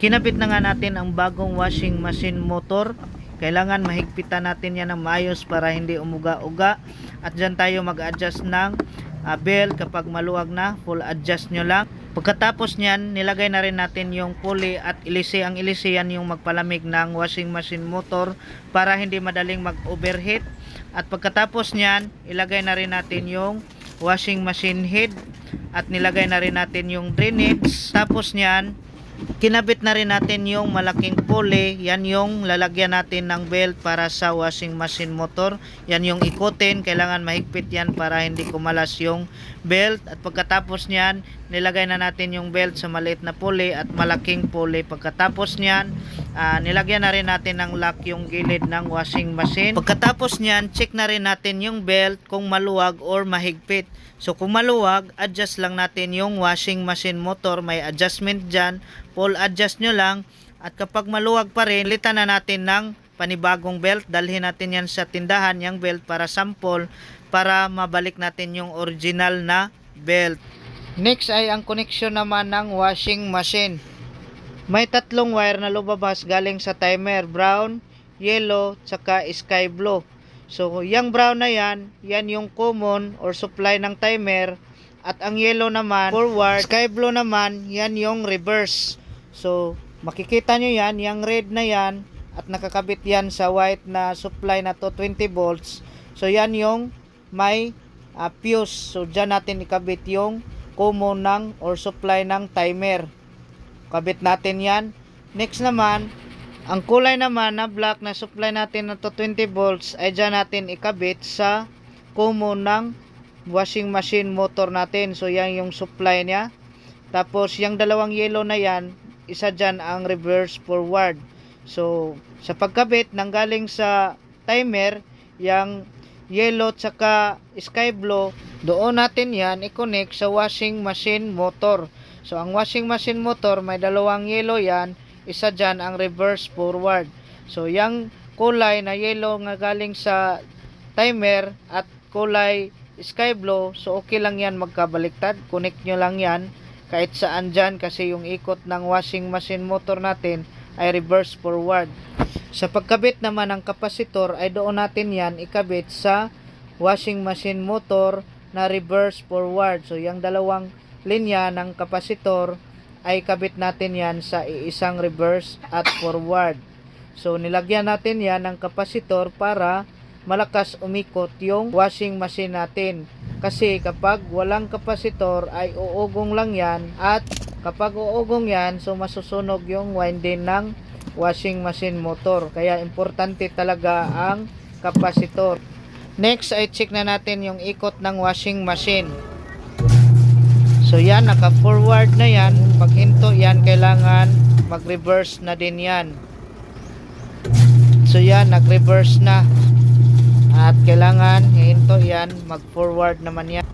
Kinabit na nga natin ang bagong washing machine motor. Kailangan mahigpitan natin yan ng maayos para hindi umuga-uga. At dyan tayo mag-adjust ng belt kapag maluwag na. Full adjust nyo lang. Pagkatapos nyan, nilagay na rin natin yung pulley at ilisi. Ang ilisi yan yung magpalamig ng washing machine motor para hindi madaling mag-overheat. At pagkatapos nyan, ilagay na rin natin yung washing machine head at nilagay na rin natin yung drainage. Tapos nyan, kinabit na rin natin yung malaking pulley. Yan yung lalagyan natin ng belt para sa washing machine motor. Yan yung ikutin. Kailangan mahigpit yan para hindi kumalas yung belt. At pagkatapos nyan, nilagay na natin yung belt sa maliit na pulley at malaking pulley. Pagkatapos nyan, nilagyan na rin natin ng lock yung gilid ng washing machine. Pagkatapos nyan, check na rin natin yung belt kung maluwag or mahigpit. So kung maluwag, adjust lang natin yung washing machine motor. May adjustment dyan. Full adjust nyo lang. At kapag maluwag pa rin, litan na natin ng panibagong belt. Dalhin natin yan sa tindahan, yung belt para sample, para mabalik natin yung original na belt. Next ay ang connection naman ng washing machine. May tatlong wire na lumabas galing sa timer. Brown, yellow, tsaka sky blue. So, yung brown na yan yung common or supply ng timer. At ang yellow naman, forward. Sky blue naman, yan yung reverse. So, makikita nyo yan, yung red na yan, at nakakabit yan sa white na supply na to, 20 volts. So, yan yung may fuse. So, dyan natin ikabit yung common ng or supply ng timer. Kabit natin yan. Next naman, ang kulay naman na black na supply natin na to 20 volts ay dyan natin ikabit sa common ng washing machine motor natin. So yan yung supply niya. Tapos yung dalawang yellow na yan, isa dyan ang reverse forward. So sa pagkabit nanggaling sa timer, yung yellow tsaka sky blue, doon natin yan i-connect sa washing machine motor. So ang washing machine motor may dalawang yellow yan, isa dyan ang reverse forward. So yung kulay na yellow nga galing sa timer at kulay sky blue, so okay lang yan magkabaliktad. Connect nyo lang yan kahit saan dyan kasi yung ikot ng washing machine motor natin ay reverse forward. Sa pagkabit naman ng kapasitor ay doon natin yan ikabit sa washing machine motor na reverse forward. So yung dalawang linya ng kapasitor ay kabit natin yan sa isang reverse at forward. So nilagyan natin yan ng kapasitor para malakas umikot yung washing machine natin. Kasi kapag walang kapasitor ay uugong lang yan, at kapag uugong yan, so masusunog yung winding ng washing machine motor. Kaya importante talaga ang kapasitor. Next ay check na natin yung ikot ng washing machine. So yan, naka-forward na yan. Pag hinto yan, kailangan mag-reverse na din yan. So yan, nag-reverse na. At kailangan hinto yan, mag-forward naman yan.